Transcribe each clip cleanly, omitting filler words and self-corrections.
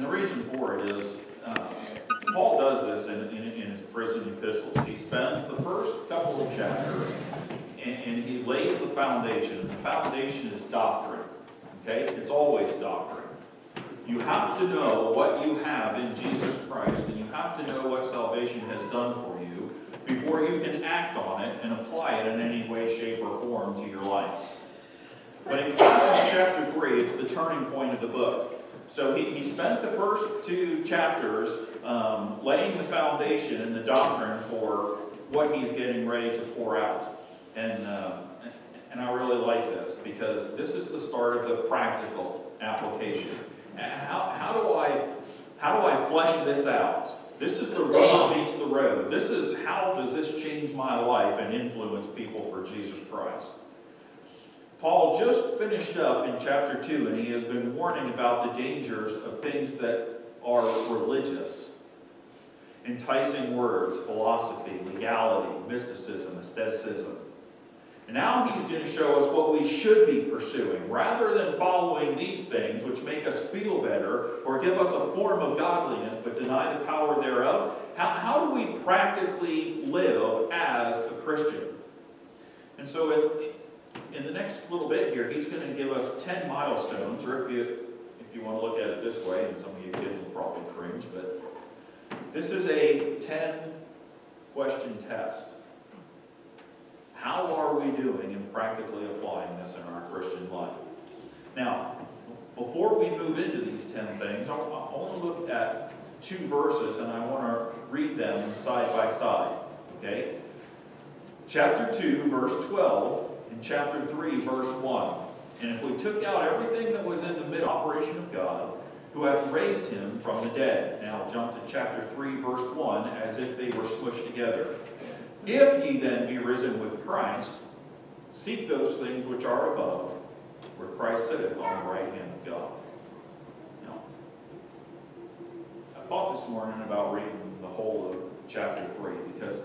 And the reason for it is, Paul does this in his prison epistles. He spends the first couple of chapters and he lays the foundation. The foundation is doctrine. Okay? It's always doctrine. You have to know what you have in Jesus Christ, and you have to know what salvation has done for you before you can act on it and apply it in any way, shape, or form to your life. But in Colossians chapter 3, it's the turning point of the book. So he spent the first two chapters laying the foundation and the doctrine for what he's getting ready to pour out. And I really like this, because this is the start of the practical application. How do I flesh this out? This is the rubber meets the road. This is how does this change my life and influence people for Jesus Christ. Paul just finished up in chapter 2, and he has been warning about the dangers of things that are religious. Enticing words, philosophy, legality, mysticism, aestheticism. And now he's going to show us what we should be pursuing. Rather than following these things which make us feel better or give us a form of godliness but deny the power thereof, how do we practically live as a Christian? And so in the next little bit here, he's going to give us 10 milestones, or if you want to look at it this way, and some of you kids will probably cringe, but this is a 10-question test. How are we doing in practically applying this in our Christian life? Now, before we move into these 10 things, I want to look at 2 verses, and I want to read them side by side. Okay? Chapter 2, verse 12, and chapter 3, verse 1. And if we took out everything that was in the mid-operation of God, who hath raised him from the dead. Now jump to chapter 3, verse 1, as if they were smushed together. If ye then be risen with Christ, seek those things which are above, where Christ sitteth on the right hand of God. Now, I thought this morning about reading the whole of chapter 3, because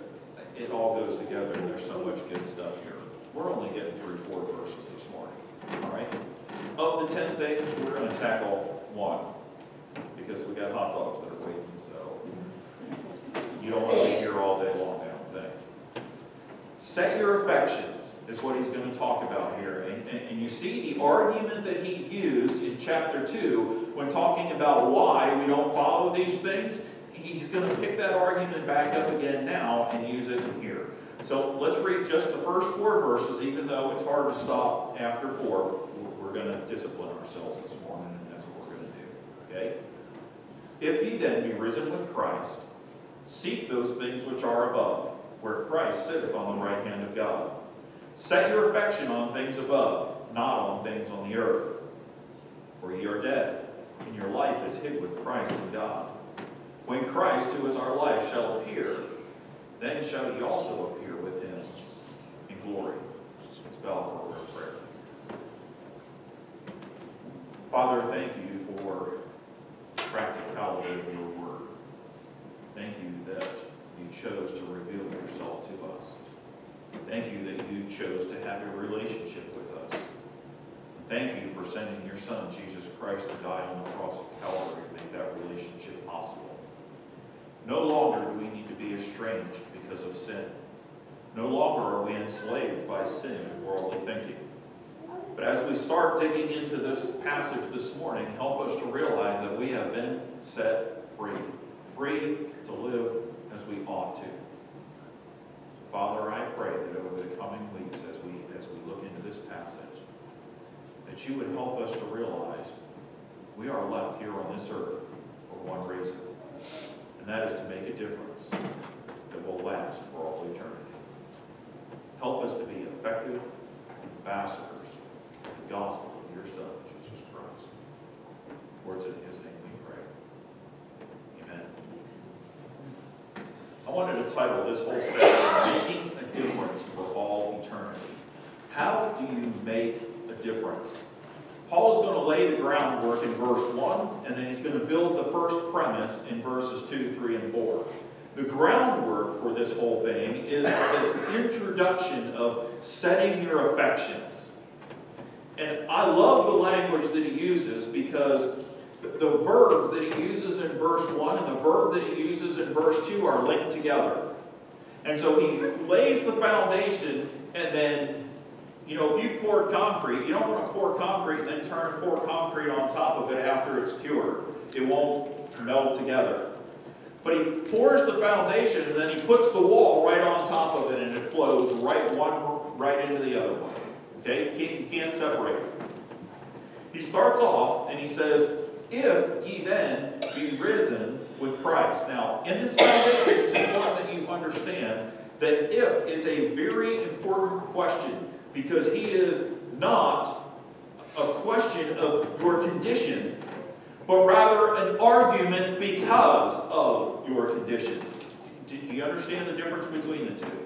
it all goes together and there's so much good stuff here. We're only getting through 4 verses this morning. All right? Of the 10 things, we're going to tackle 1, because we got hot dogs that are waiting, so you don't want to be here all day long, I don't think. Set your affections is what he's going to talk about here. And you see the argument that he used in chapter 2 when talking about why we don't follow these things. He's going to pick that argument back up again now and use it in here. So let's read just the first 4 verses, even though it's hard to stop after 4. We're going to discipline ourselves this morning, and that's what we're going to do. Okay? If ye then be risen with Christ, seek those things which are above, where Christ sitteth on the right hand of God. Set your affection on things above, not on things on the earth. For ye are dead, and your life is hid with Christ in God. When Christ, who is our life, shall appear, then shall ye also appear with him in glory. Let's bow for a word of prayer. Father, thank you for practicality of your word. Thank you that you chose to reveal yourself to us. Thank you that you chose to have a relationship with us. Thank you for sending your Son, Jesus Christ, to die on the cross of Calvary to make that relationship possible. No longer do we need to be estranged because of sin. No longer are we enslaved by sin and worldly thinking. But as we start digging into this passage this morning, help us to realize that we have been set free. Free to live as we ought to. Father, I pray that over the coming weeks as we look into this passage, that you would help us to realize we are left here on this earth for one reason, and that is to make a difference that will last for all eternity. Help us to be effective ambassadors of the gospel of your Son, Jesus Christ. For it's in his name we pray. Amen. I wanted to title this whole section, Making a Difference for All Eternity. How do you make a difference? Paul is going to lay the groundwork in verse 1, and then he's going to build the first premise in verses 2, 3, and 4. The groundwork for this whole thing is this introduction of setting your affections. And I love the language that he uses because the verbs that he uses in verse 1 and the verb that he uses in verse 2 are linked together. And so he lays the foundation, and then, if you've poured concrete, you don't want to pour concrete and then turn and pour concrete on top of it after it's cured. It won't meld together. But he pours the foundation, and then he puts the wall right on top of it, and it flows right into the other one. Okay? You can't separate it. He starts off, and he says, if ye then be risen with Christ. Now, in this foundation, it's important that you understand that if is a very important question, because he is not a question of your condition, but rather an argument because of your condition. Do you understand the difference between the two?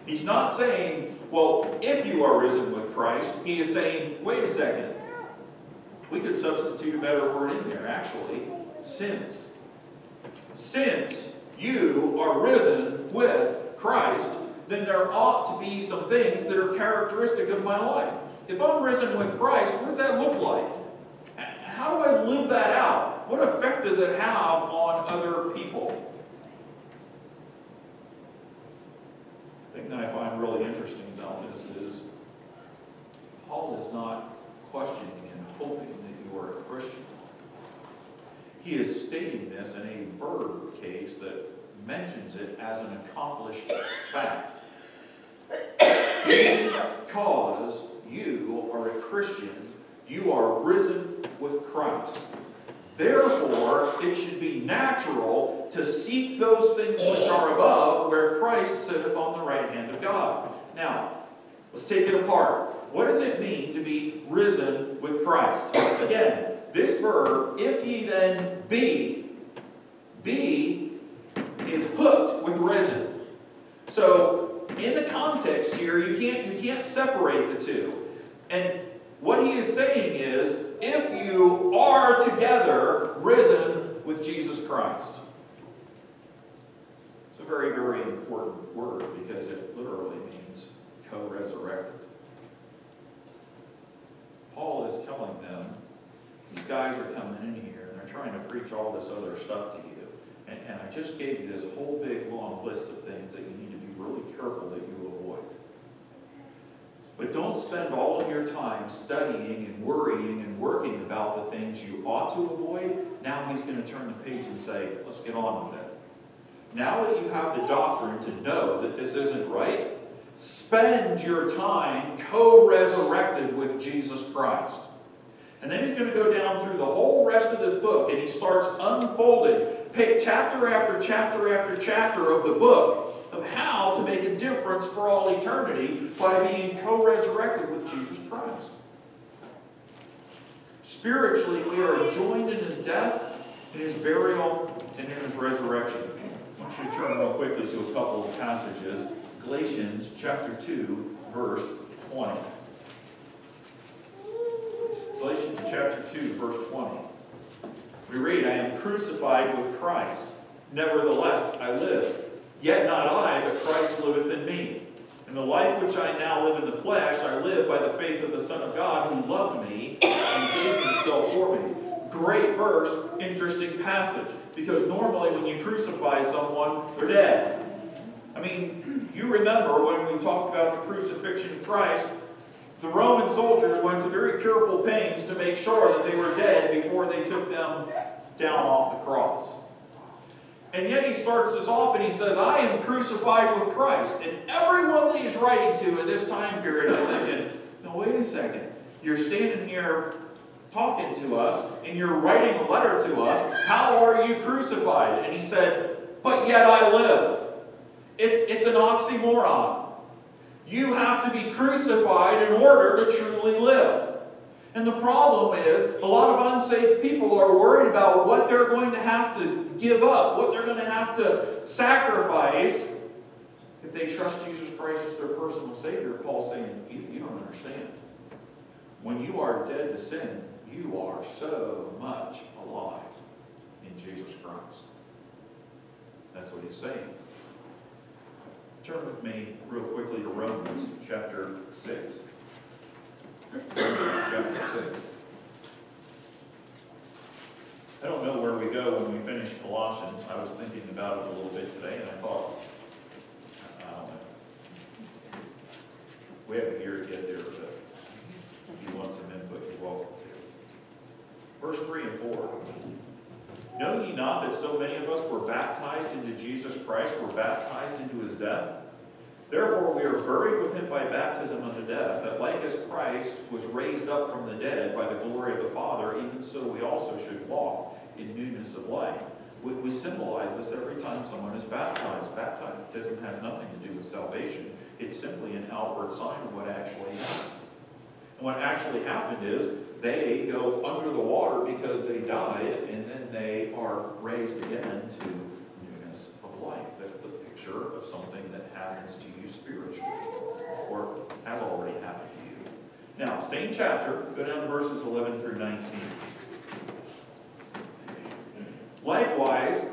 He's not saying, well, if you are risen with Christ. He is saying, wait a second. We could substitute a better word in there, actually. Since. Since you are risen with Christ, then there ought to be some things that are characteristic of my life. If I'm risen with Christ, what does that look like? How do I live that out? What effect does it have on other people? The thing that I find really interesting about this is Paul is not questioning and hoping that you are a Christian. He is stating this in a verb case that mentions it as an accomplished fact. Because you are a Christian, you are risen with Christ. Therefore, it should be natural to seek those things which are above, where Christ sitteth on the right hand of God. Now, let's take it apart. What does it mean to be risen with Christ? Again, this verb, if ye then be is hooked with risen. So, in the context here, you can't separate the two. And what he is saying is, if you are together risen with Jesus Christ. It's a very, very important word because it literally means co-resurrected. Paul is telling them, these guys are coming in here and they're trying to preach all this other stuff to you. And I just gave you this whole big long list of things that you need to be really careful that you avoid. But don't spend all of your time studying and worrying and working about the things you ought to avoid. Now he's going to turn the page and say, let's get on with it. Now that you have the doctrine to know that this isn't right, spend your time co-resurrected with Jesus Christ. And then he's going to go down through the whole rest of this book, and he starts unfolding chapter after chapter after chapter of the book of how to make a difference for all eternity by being co-resurrected with Jesus Christ. Spiritually, we are joined in his death, in his burial, and in his resurrection. I want you to turn real quickly to a couple of passages. Galatians chapter 2, verse 20. Galatians chapter 2, verse 20. We read, I am crucified with Christ. Nevertheless, I live. Yet not I, but Christ liveth in me. In the life which I now live in the flesh, I live by the faith of the Son of God, who loved me and gave himself for me. Great verse, interesting passage. Because normally when you crucify someone, they're dead. I mean, you remember when we talked about the crucifixion of Christ, the Roman soldiers went to very careful pains to make sure that they were dead before they took them down off the cross. And yet he starts this off and he says, I am crucified with Christ. And everyone that he's writing to at this time period is thinking, no, wait a second. You're standing here talking to us and you're writing a letter to us. How are you crucified? And he said, but yet I live. It's an oxymoron. You have to be crucified in order to truly live. And the problem is, a lot of unsaved people are worried about what they're going to have to give up, what they're going to have to sacrifice if they trust Jesus Christ as their personal Savior. Paul's saying, you don't understand. When you are dead to sin, you are so much alive in Jesus Christ. That's what he's saying. Turn with me real quickly to Romans chapter 6. Romans chapter 6. finish Colossians, I was thinking about it a little bit today, and I thought, I don't know. We have a year to get there, but if you want some input, you're welcome to. Verse 3 and 4. Know ye not that so many of us were baptized into Jesus Christ, were baptized into his death? Therefore we are buried with him by baptism unto death, that like as Christ was raised up from the dead by the glory of the Father, even so we also should walk in newness of life. We symbolize this every time someone is baptized. Baptism has nothing to do with salvation. It's simply an outward sign of what actually happened. And what actually happened is they go under the water because they died, and then they are raised again to newness of life. That's the picture of something that happens to you spiritually, or has already happened to you. Now, same chapter, go down to verses 11 through 19. Likewise,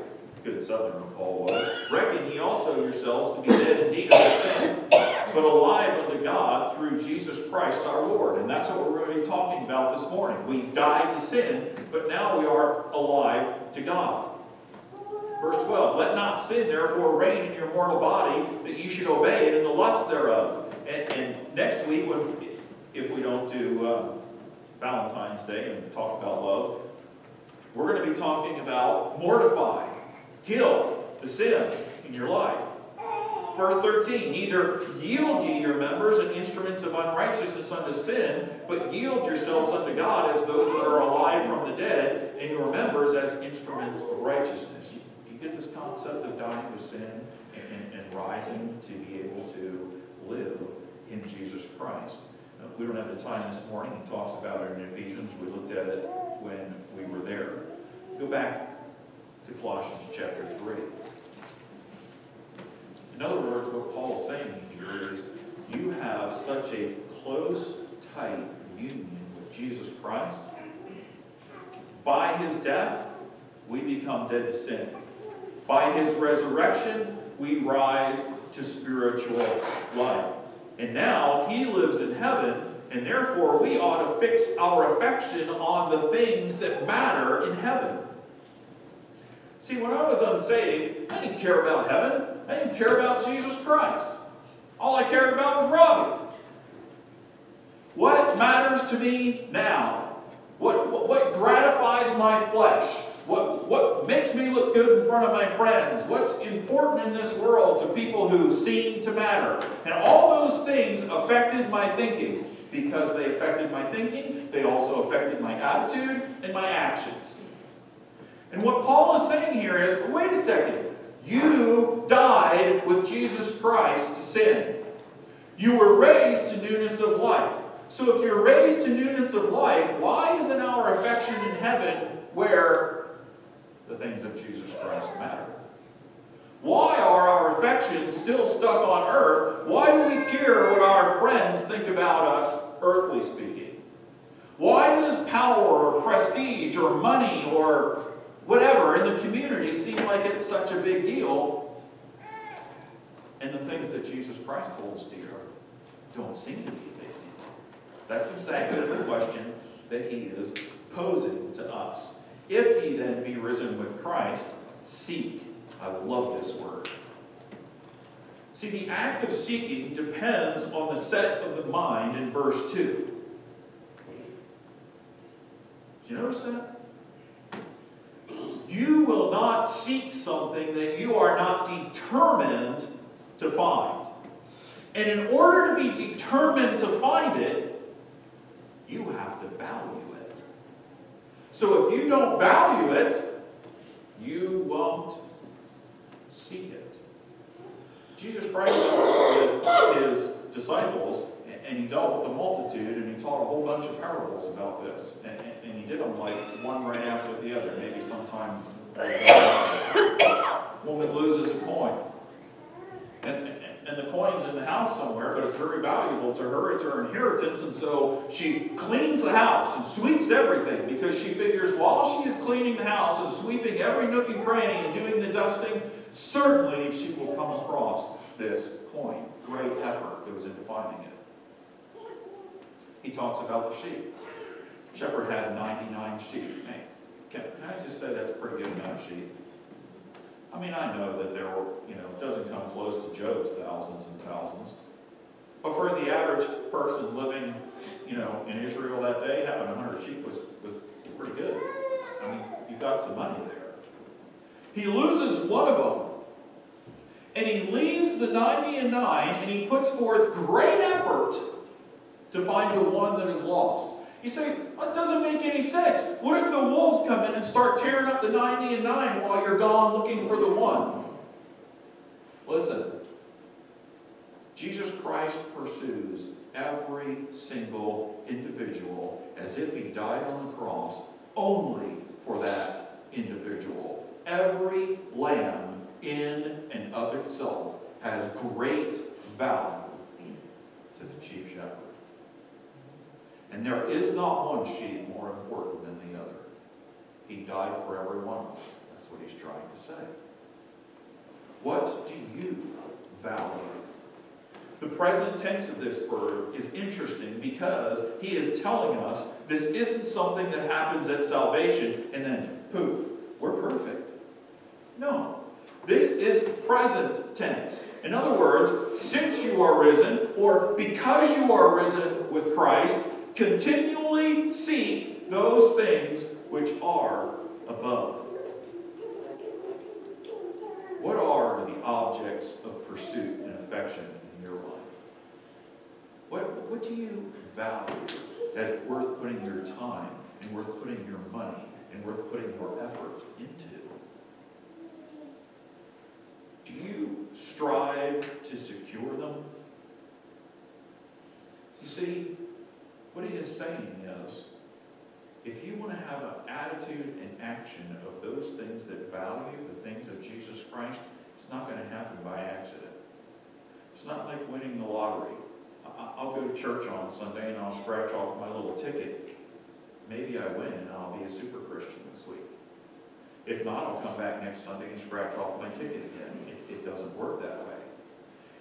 good southern Paul was, reckon ye also yourselves to be dead indeed unto sin, but alive unto God through Jesus Christ our Lord. And that's what we're going to be talking about this morning. We died to sin, but now we are alive to God. Verse 12, let not sin therefore reign in your mortal body, that ye should obey it in the lust thereof. And next week, if we don't do Valentine's Day and talk about love, we're going to be talking about mortify, kill the sin in your life. Verse 13, neither yield ye your members as instruments of unrighteousness unto sin, but yield yourselves unto God as those that are alive from the dead, and your members as instruments of righteousness. You get this concept of dying to sin and rising to be able to live in Jesus Christ. We don't have the time this morning. He talks about it in Ephesians. We looked at it when we were there. Go back to Colossians chapter 3. In other words, what Paul is saying here is you have such a close, tight union with Jesus Christ. By his death, we become dead to sin. By his resurrection, we rise to spiritual life. And now he lives in heaven, and therefore we ought to fix our affection on the things that matter in heaven. See, when I was unsaved, I didn't care about heaven. I didn't care about Jesus Christ. All I cared about was Robbie. What matters to me now? What gratifies my flesh? What makes me look good in front of my friends? What's important in this world to people who seem to matter? And all those things affected my thinking. Because they affected my thinking, they also affected my attitude and my actions. And what Paul is saying here is, wait a second. You died with Jesus Christ to sin. You were raised to newness of life. So if you're raised to newness of life, why isn't our affection in heaven where the things of Jesus Christ matter? Why are our affections still stuck on earth? Why do we care what our friends think about us, earthly speaking? Why does power or prestige or money or whatever in the community seem like it's such a big deal, and the things that Jesus Christ holds dear don't seem to be a big deal? That's exactly the question that he is posing to us. If ye then be risen with Christ, seek. I love this word. See, the act of seeking depends on the set of the mind in verse 2. Did you notice that? You will not seek something that you are not determined to find. And in order to be determined to find it, you have to value it. So if you don't value it, you won't seek it. Jesus Christ dealt with his disciples, and he dealt with the multitude, and he taught a whole bunch of parables about this. And he did them like one right after the other, maybe sometime. Woman loses a coin. And the coin's in the house somewhere, but it's very valuable to her. It's her inheritance, and so she cleans the house and sweeps everything because she figures while she is cleaning the house and sweeping every nook and cranny and doing the dusting, certainly she will come across this coin. Great effort goes into finding it. He talks about the sheep. Shepherd has 99 sheep. Hey, can I just say that's a pretty good amount of sheep? I mean, I know that there were, it doesn't come close to Job's thousands and thousands. But for the average person living, in Israel that day, having 100 sheep was pretty good. I mean, you got some money there. He loses one of them. And he leaves the 99, and he puts forth great effort to find the one that is lost. You say, well, it doesn't make any sense. What if the wolves come in and start tearing up the 99 while you're gone looking for the one? Listen, Jesus Christ pursues every single individual as if he died on the cross only for that individual. Every lamb in and of itself has great value to the chief shepherd. And there is not one sheep more important than the other. He died for every one of them. That's what he's trying to say. What do you value? The present tense of this verb is interesting because he is telling us this isn't something that happens at salvation and then poof, we're perfect. No. This is present tense. In other words, since you are risen, or because you are risen with Christ, continually seek those things which are above. What are the objects of pursuit and affection in your life? What do you value that's worth putting your time and worth putting your money and worth putting your effort into? Do you strive to secure them? You see, what he is saying is, if you want to have an attitude and action of those things that value the things of Jesus Christ, it's not going to happen by accident. It's not like winning the lottery. I'll go to church on Sunday and I'll scratch off my little ticket. Maybe I win and I'll be a super Christian this week. If not, I'll come back next Sunday and scratch off my ticket again. It doesn't work that way.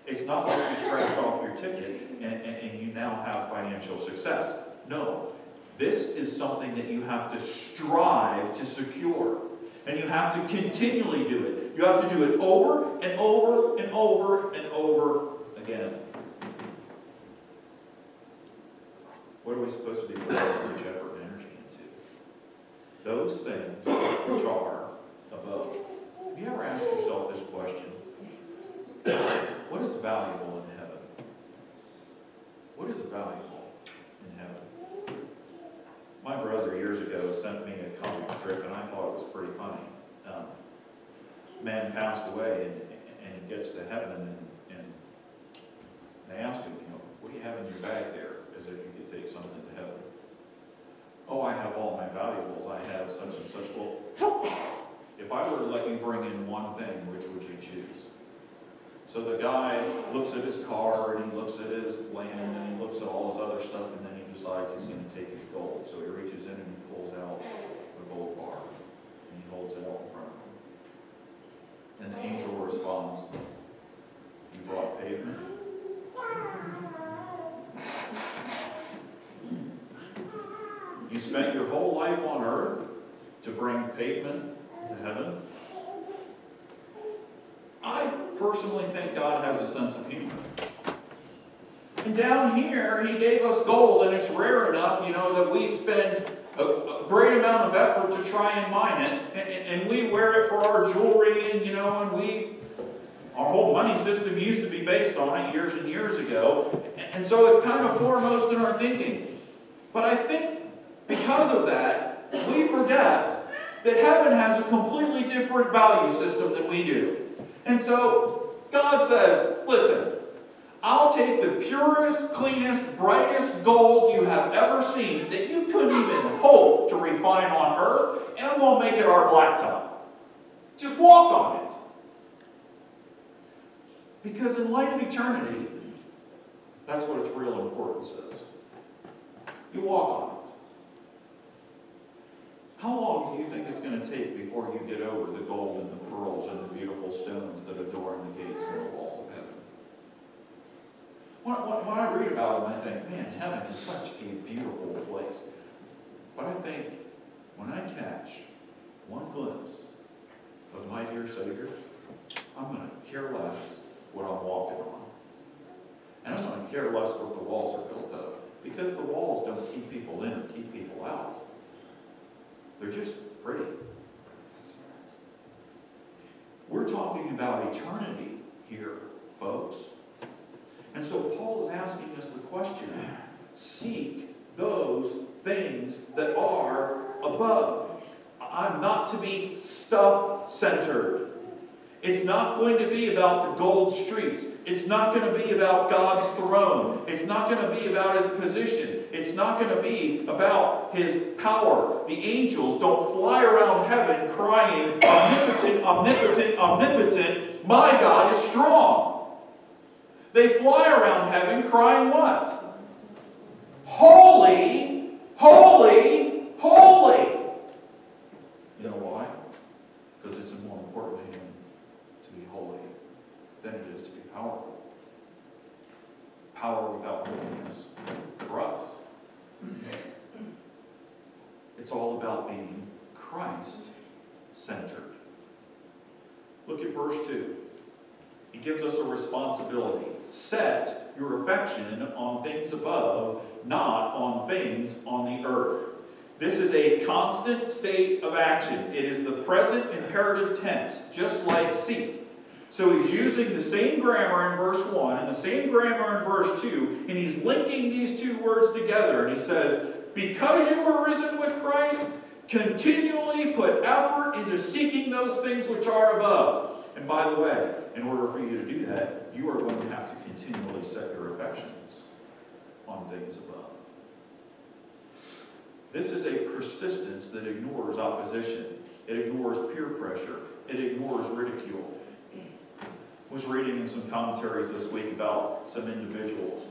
It's not like you scratch off your ticket and you now have financial success. No. This is something that you have to strive to secure. And you have to continually do it. You have to do it over and over and over and over again. What are we supposed to be putting much effort and energy into? Those things which are above. Have you ever asked yourself this question? What is valuable in heaven? What is valuable in heaven? My brother years ago sent me a comic strip, and I thought it was pretty funny. Man passed away, and he gets to heaven, and they ask him, what do you have in your bag there? As if you could take something to heaven. Oh, I have all my valuables. I have such and such. Well, if I were to let you bring in one thing, which would you choose? So the guy looks at his car, and he looks at his land, and he looks at all his other stuff, and then he decides he's going to take his gold. So he reaches in and he pulls out a gold bar, and he holds it out in front of him. And the angel responds, "You brought pavement?" You spent your whole life on earth to bring pavement to heaven? I personally think God has a sense of humor. And down here, he gave us gold, and it's rare enough, that we spend a great amount of effort to try and mine it, and we wear it for our jewelry, and our whole money system used to be based on it years and years ago, and so it's kind of foremost in our thinking. But I think because of that, we forget that heaven has a completely different value system than we do. And so God says, listen, I'll take the purest, cleanest, brightest gold you have ever seen that you couldn't even hope to refine on earth, and I'm going to make it our blacktop. Just walk on it. Because in light of eternity, that's what its real importance is. You walk on it. How long do you think it's going to take before you get over the gold and the pearls and the beautiful stones that adorn the gates and the walls of heaven? When I read about them, I think, man, heaven is such a beautiful place. But I think, when I catch one glimpse of my your Savior, I'm going to care less what I'm walking on. And I'm going to care less what the walls are built of. Because the walls don't keep people in or keep people out. They're just pretty. We're talking about eternity here, folks. And so Paul is asking us the question, seek those things that are above. I'm not to be stuff-centered. It's not going to be about the gold streets. It's not going to be about God's throne. It's not going to be about His position. It's not going to be about His power. The angels don't fly around heaven crying, omnipotent, omnipotent, omnipotent, my God is strong. They fly around heaven crying what? Holy, holy, holy. You know why? Because it's more important to Him to be holy than it is to be powerful. Power without holiness corrupts. It's all about being Christ-centered. Look at verse 2. He gives us a responsibility. Set your affection on things above, not on things on the earth. This is a constant state of action. It is the present imperative tense, just like seek. So he's using the same grammar in verse 1 and the same grammar in verse 2, and he's linking these two words together. And he says, because you were risen with Christ, continually put effort into seeking those things which are above. And by the way, in order for you to do that, you are going to have to continually set your affections on things above. This is a persistence that ignores opposition. It ignores peer pressure. It ignores ridicule. I was reading in some commentaries this week about some individuals.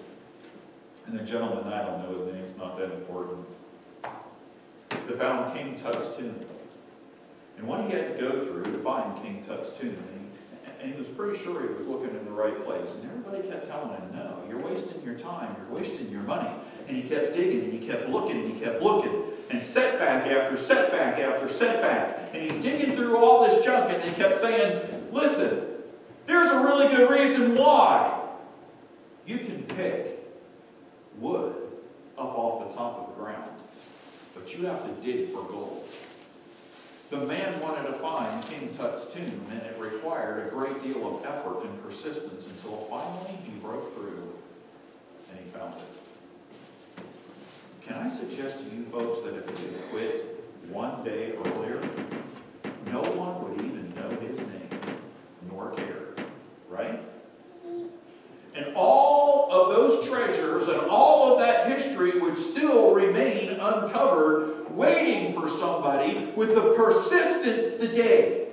And the gentleman, I don't know his name, it's not that important, they found King Tut's tomb. And what he had to go through to find King Tut's tomb, and he was pretty sure he was looking in the right place. And everybody kept telling him, no, you're wasting your time, you're wasting your money. And he kept digging, and he kept looking, and he kept looking. And setback after setback after setback. And he's digging through all this junk, and they kept saying, listen, there's a really good reason why. You can pick wood up off the top of the ground, but you have to dig for gold. The man wanted to find King Tut's tomb, and it required a great deal of effort and persistence until finally he broke through and he found it. Can I suggest to you folks that if he had quit one day earlier, no one would even know his name, nor care, right? And all of those treasures and all of that history would still remain uncovered, waiting for somebody with the persistence to dig.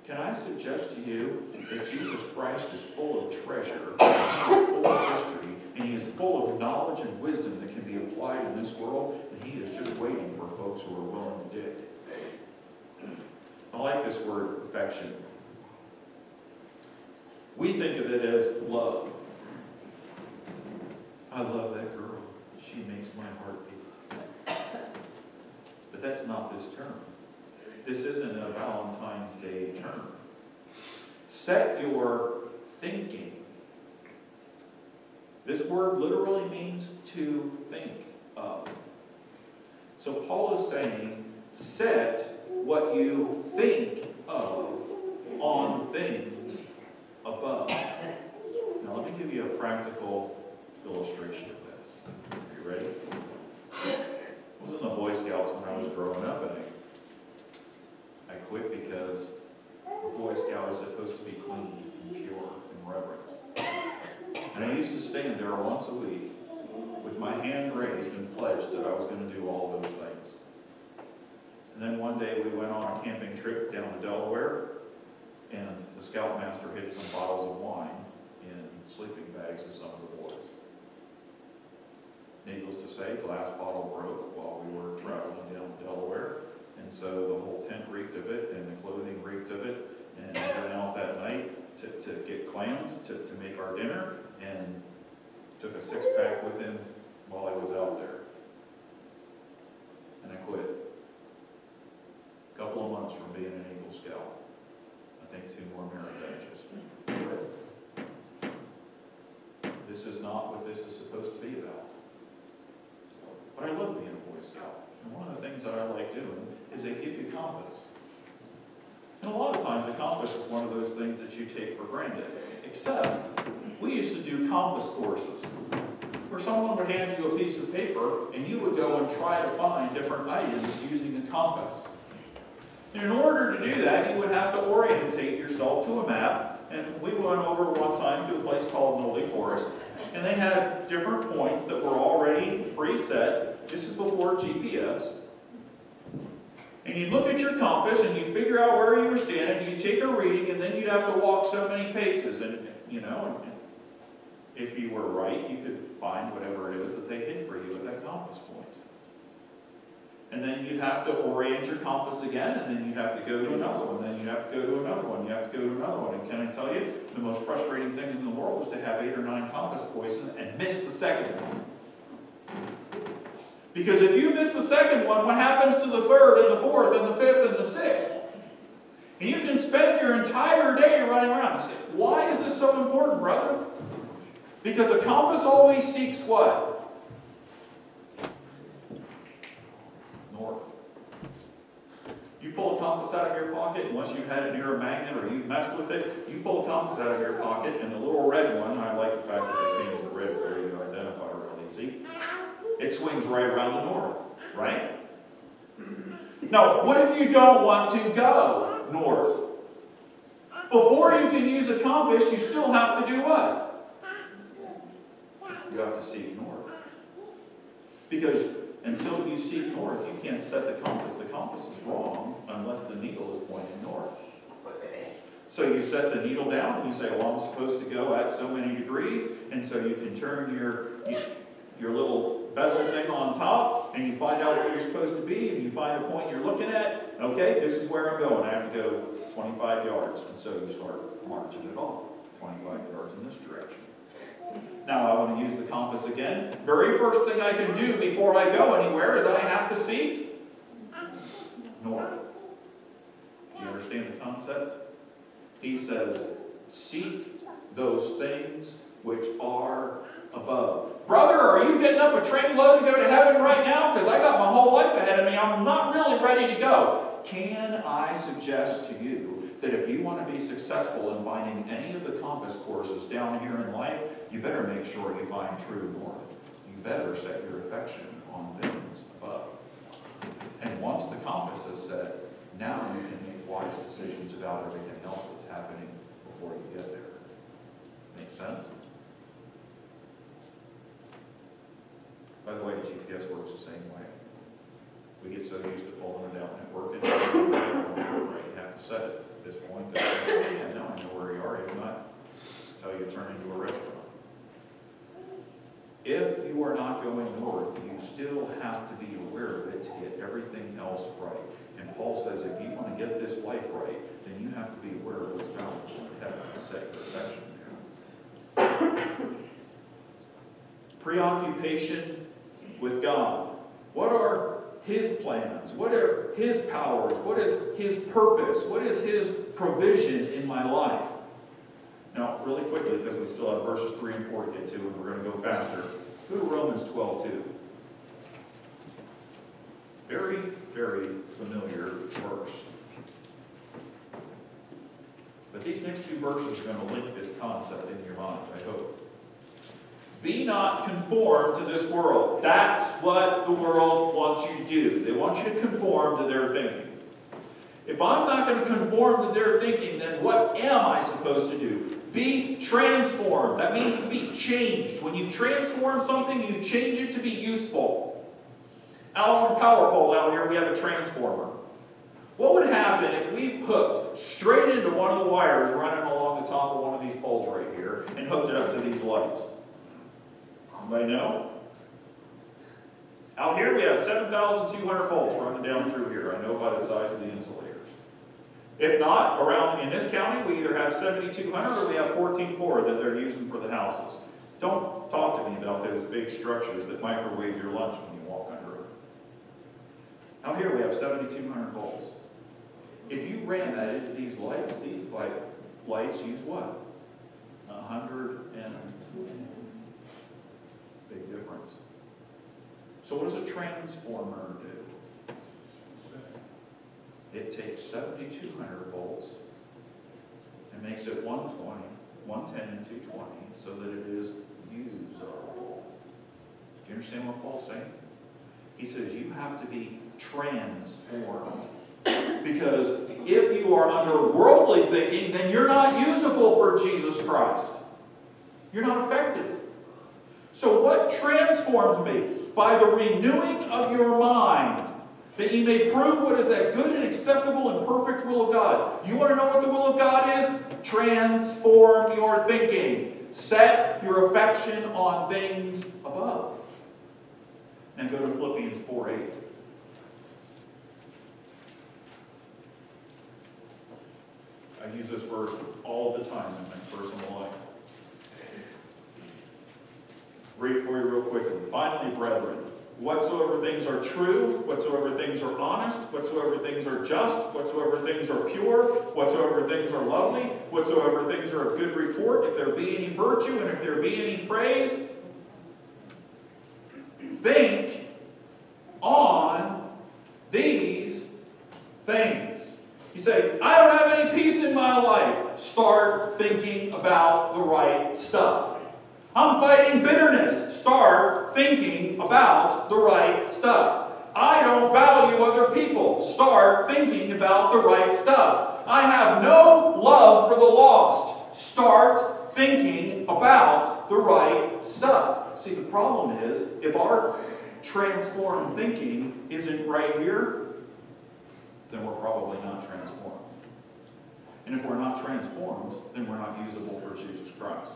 Can I suggest to you that Jesus Christ is full of treasure, He is full of history, and He is full of knowledge and wisdom that can be applied in this world, and He is just waiting for folks who are willing to dig. I like this word, affection. We think of it as love. I love that girl. She makes my heart beat. But that's not this term. This isn't a Valentine's Day term. Set your thinking. This word literally means to think of. So Paul is saying, set what you think of on things above. Now let me give you a practical illustration of this. Are you ready? I was in the Boy Scouts when I was growing up, and I quit because a Boy Scout is supposed to be clean and pure and reverent. And I used to stand there once a week with my hand raised and pledged that I was going to do all those things. And then one day we went on a camping trip down to Delaware, and the scoutmaster hid some bottles of wine in sleeping bags of some of the boys. Needless to say, glass bottle broke while we were traveling down to Delaware, and so the whole tent reeked of it, and the clothing reeked of it, and we went out that night to get clams to make our dinner, and took a six-pack with him while I was out there. And I quit. A couple of months from being an Eagle Scout. This is not what this is supposed to be about. But I love being a Boy Scout. And one of the things that I like doing is they give you a compass. And a lot of times a compass is one of those things that you take for granted. Except, we used to do compass courses, where someone would hand you a piece of paper, and you would go and try to find different items using a compass. And in order to do that, you would have to orientate yourself to a map. And we went over one time to a place called Nolly Forest, and they had different points that were already preset. This is before GPS. And you'd look at your compass, and you'd figure out where you were standing, you'd take a reading, and then you'd have to walk so many paces. And, you know, if you were right, you could find whatever it is that they hid for you at that compass point. And then you'd have to orient your compass again, and then you'd have to go to another one, then you have to go to another one, you have to go to another one. And can I tell you, the most frustrating thing in the world was to have 8 or 9 compass points and miss the second one. Because if you miss the second one, what happens to the third and the fourth and the fifth and the sixth? And you can spend your entire day running around. You say, why is this so important, brother? Because a compass always seeks what? North. You pull a compass out of your pocket, unless you had it near a magnet or you messed with it, you pull a compass out of your pocket, and the little red one, I like the fact that they painted the red for you to identify real easy, it swings right around the north, right? Now, what if you don't want to go north? Before you can use a compass, you still have to do what? You have to seek north. Because until you seek north, you can't set the compass. The compass is wrong unless the needle is pointing north. So you set the needle down and you say, well, I'm supposed to go at so many degrees, and so you can turn your little bezel thing on top, and you find out where you're supposed to be, and you find the point you're looking at. Okay, this is where I'm going. I have to go 25 yards. And so you start marching it off 25 yards in this direction. Now I want to use the compass again. Very first thing I can do before I go anywhere is I have to seek north. Do you understand the concept? He says, seek those things which are above. Brother, are you getting up a trainload to go to heaven right now? Because I got my whole life ahead of me. I'm not really ready to go. Can I suggest to you that if you want to be successful in finding any of the compass courses down here in life, you better make sure you find true north. You better set your affection on things above. And once the compass is set, now you can make wise decisions about everything else that's happening before you get there. Make sense? By the way, GPS works the same way. We get so used to pulling it out and it working. You have to set it at this point. Yeah, now I know where you are. If not, that's how you turn into a restaurant. If you are not going north, you still have to be aware of it to get everything else right. And Paul says if you want to get this life right, then you have to be aware of what's bound in heaven to set your affection there. Preoccupation with God. What are His plans? What are His powers? What is His purpose? What is His provision in my life? Now, really quickly, because we still have verses 3 and 4 to get to, and we're going to go faster. Go to Romans 12:2. Very, very familiar verse. But these next 2 verses are going to link this concept in your mind, I hope. Be not conformed to this world. That's what the world wants you to do. They want you to conform to their thinking. If I'm not going to conform to their thinking, then what am I supposed to do? Be transformed. That means to be changed. When you transform something, you change it to be useful. Out on a power pole out here, we have a transformer. What would happen if we hooked straight into one of the wires running along the top of one of these poles right here and hooked it up to these lights? Anybody know? Out here we have 7,200 volts running down through here. I know by the size of the insulators. If not, around in this county we either have 7,200 or we have 14.4 that they're using for the houses. Don't talk to me about those big structures that microwave your lunch when you walk under them. Out here we have 7,200 volts. If you ran that into these lights use what? 110 Big difference. So what does a transformer do? It takes 7,200 volts and makes it 120, 110, and 220 so that it is usable. Do you understand what Paul's saying? He says you have to be transformed. Because if you are under worldly thinking, then you're not usable for Jesus Christ. You're not effective. So what transforms me? By the renewing of your mind, that ye may prove what is that good and acceptable and perfect will of God. You want to know what the will of God is? Transform your thinking. Set your affection on things above. And go to Philippians 4:8. I use this verse all the time in my personal life. Read it for you real quickly. Finally, brethren, whatsoever things are true, whatsoever things are honest, whatsoever things are just, whatsoever things are pure, whatsoever things are lovely, whatsoever things are of good report, if there be any virtue and if there be any praise, think on these things. You say, I don't have any peace in my life. Start thinking about the right stuff. I'm fighting bitterness. Start thinking about the right stuff. I don't value other people. Start thinking about the right stuff. I have no love for the lost. Start thinking about the right stuff. See, the problem is, if our transformed thinking isn't right here, then we're probably not transformed. And if we're not transformed, then we're not usable for Jesus Christ.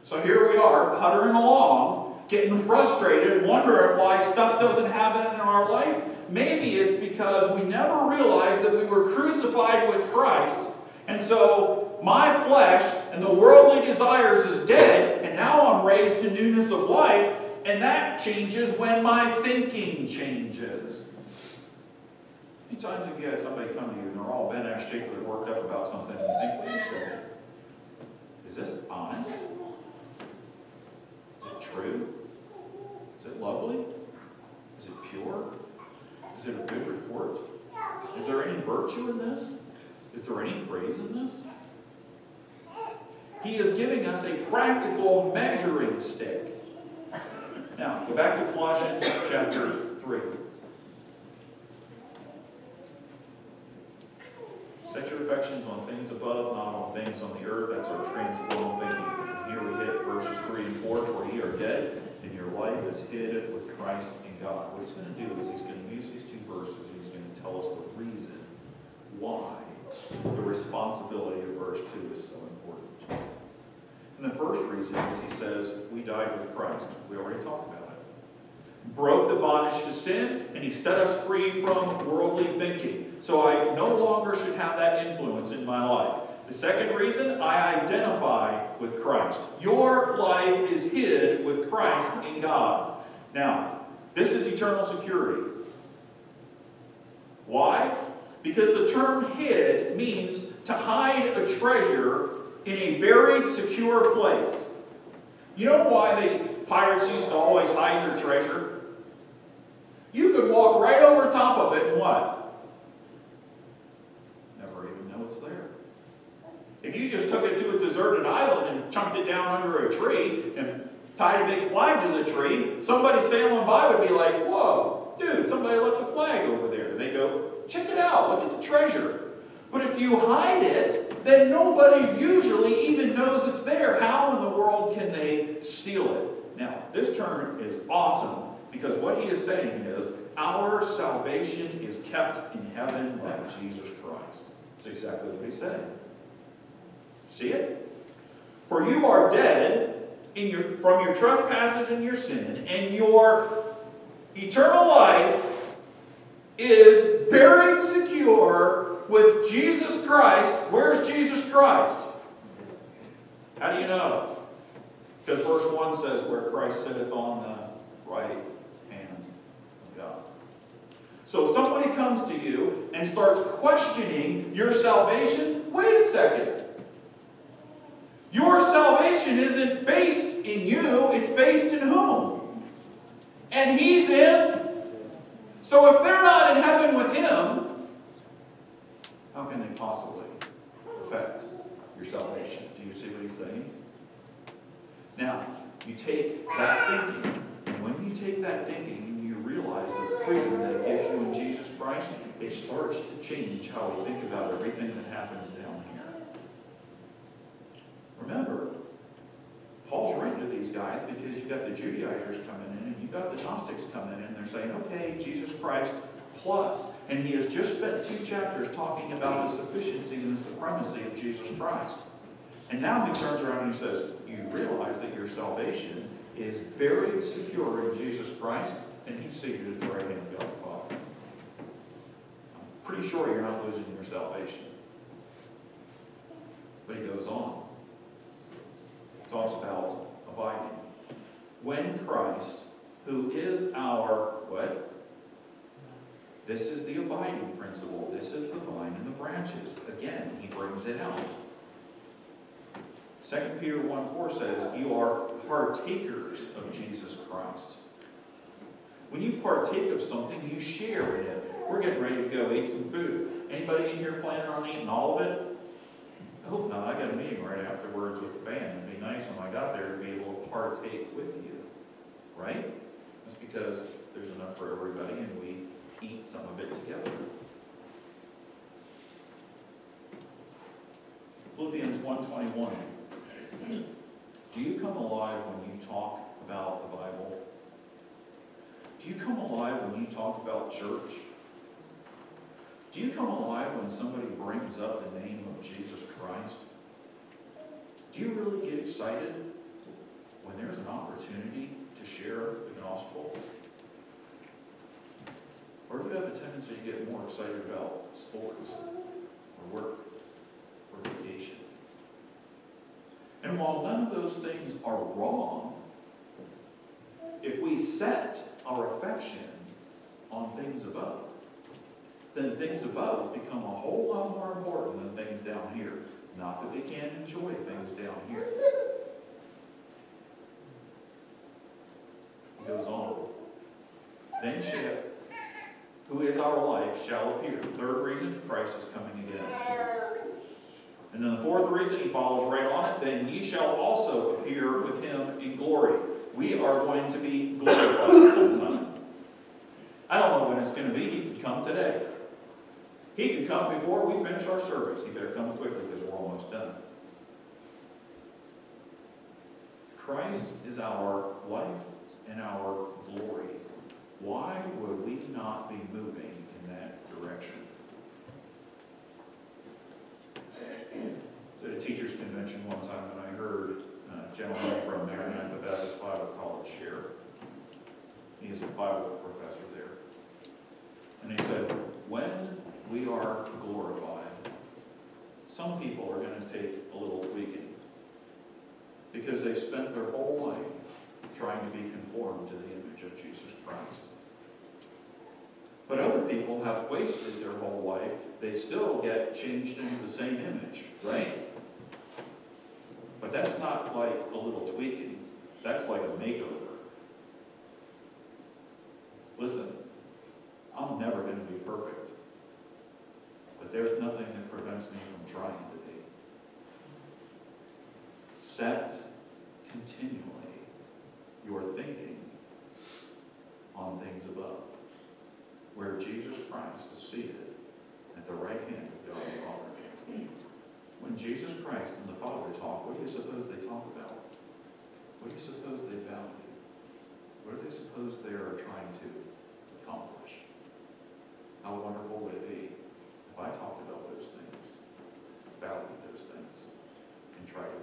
So here we are, puttering along, getting frustrated, wondering why stuff doesn't happen in our life. Maybe it's because we never realized that we were crucified with Christ. And so my flesh and the worldly desires is dead, and now I'm raised to newness of life, and that changes when my thinking changes. How many times have you had somebody come to you and they're all bent ass shaped, they're worked up about something, and you think, wait a second, is this honest? Is it true? Is it lovely? Is it pure? Is it a good report? Is there any virtue in this? Is there any praise in this? He is giving us a practical measuring stick. Now, go back to Colossians chapter 3. Set your affections on things above, not on things on the earth. That's our transformed thinking. And here we hit verses 3 and 4. For ye are dead, and your life is hid with Christ in God. What he's going to do is he's going to use these two verses, and he's going to tell us the reason why the responsibility of verse 2 is so important. And the first reason is he says, we died with Christ. We already talked about it. Broke the bondage to sin, and he set us free from worldly thinking. So I no longer should have that influence in my life. The second reason, I identify with Christ. Your life is hid with Christ in God. Now, this is eternal security. Why? Because the term hid means to hide a treasure in a buried, secure place. You know why the pirates used to always hide their treasure? You could walk right over top of it and what? Never even know it's there. If you just took it to a deserted island and chunked it down under a tree and tied a big flag to the tree, somebody sailing by would be like, whoa, dude, somebody left a flag over there. They go, check it out, look at the treasure. But if you hide it, then nobody usually even knows it's there. How in the world can they steal it? Now, this term is awesome because what he is saying is our salvation is kept in heaven by Jesus Christ. That's exactly what he's saying. See it? For you are dead from your trespasses and your sin, and your eternal life is buried secure with Jesus Christ. Where's Jesus Christ? How do you know? Because verse 1 says, where Christ sitteth on the right hand of God. So if somebody comes to you and starts questioning your salvation, wait a second. Your salvation isn't based in you, it's based in whom? And He's in. So if they're not in heaven with Him, how can they possibly affect your salvation? Do you see what He's saying? Now, you take that thinking, and when you take that thinking and you realize the freedom that it gives you in Jesus Christ, it starts to change how we think about everything that happens down here. Remember, Paul's writing to these guys because you've got the Judaizers coming in and you've got the Gnostics coming in. They're saying, okay, Jesus Christ plus. And he has just spent 2 chapters talking about the sufficiency and the supremacy of Jesus Christ. And now he turns around and he says, you realize that your salvation is buried secure in Jesus Christ, and He's seated at the right hand of God the Father. I'm pretty sure you're not losing your salvation. But he goes on. Talks about abiding. When Christ, who is our, what? This is the abiding principle. This is the vine and the branches. Again, he brings it out. 2 Peter 1:4 says, you are partakers of Jesus Christ. When you partake of something, you share in it. We're getting ready to go eat some food. Anybody in here planning on eating all of it? I hope not. I got a meeting right afterwards with the band. It'd be nice when I got there to be able to partake with you. Right? That's because there's enough for everybody and we eat some of it together. Philippians 1:21. Do you come alive when you talk about the Bible? Do you come alive when you talk about church? Do you come alive when somebody brings up the name of Jesus Christ? Do you really get excited when there's an opportunity to share the gospel? Or do you have a tendency to get more excited about sports or work or vacation? And while none of those things are wrong, if we set our affection on things above, then things above become a whole lot more important than things down here. Not that we can't enjoy things down here. He goes on. Then who is our life, shall appear. Third reason, Christ is coming again. And then the fourth reason, he follows right on it, then ye shall also appear with him in glory. We are going to be glorified sometime. I don't know when it's going to be. He could come today. He could come before we finish our service. He better come quickly because we're almost done. Christ is our life and our glory. Why would we not be moving in that direction? I was at a teacher's convention one time and I heard a gentleman from Maranatha Baptist Bible College share. He is a Bible professor there. And he said, when we are glorified, some people are going to take a little tweaking because they spent their whole life trying to be conformed to the image of Jesus Christ. But other people have wasted their whole life. They still get changed into the same image, right? But that's not like a little tweaking. That's like a makeover. Listen, I'm never going to be perfect. But there's nothing that prevents me from trying to be. Set continually your thinking on things above, where Jesus Christ is seated at the right hand of God the Father. When Jesus Christ and the Father talk, what do you suppose they talk about? What do you suppose they value? What do they suppose they are trying to accomplish? How wonderful would it be if I talked about those things, valued those things, and tried to